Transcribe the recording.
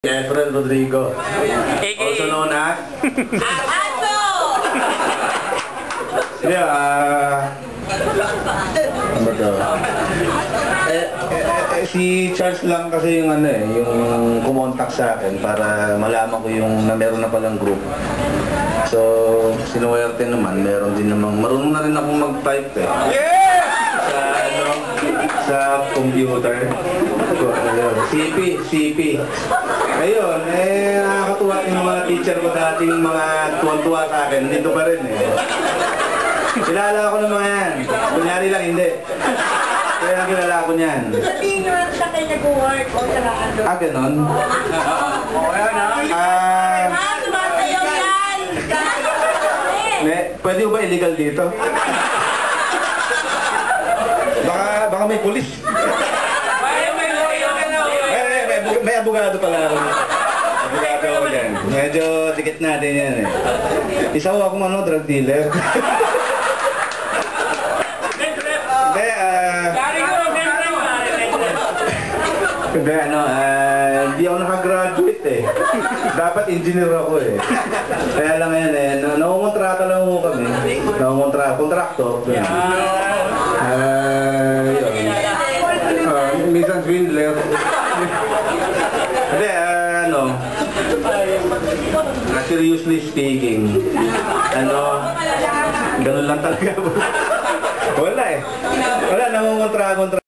Efren Rodrigo, also known as Ato! ano to? Si Charles lang kasi yung yung kumontak sa akin para malaman ko yung na meron na palang group. So, sinuwerte naman, meron din namang, marunong na rin akong mag-type sa computer. CP. Ayun, nakakatuwa yung mga teacher ko dating mga tuwan-tuwa sa akin, dito pa rin Kilala ko ng mga yan. Kunyari lang, hindi. Kaya lang kilala ko niyan. Sabihin nyo lang sa kayo nag-work o sa ano. Ganon? Sumasayaw yan! Pwede ba illegal dito? Baka may pulis. May abogado pala ako. Abogado ako dyan. Medyo dikit natin yan Isa ko akong drug dealer. Hindi, hindi ako nakagraduate Dapat engineer ako Kaya lang yan nakukontrata lang ako kami. Kontraktor. Minsan swindler. Hindi, seriously speaking, ganun lang talaga. Wala Wala, nakukontrata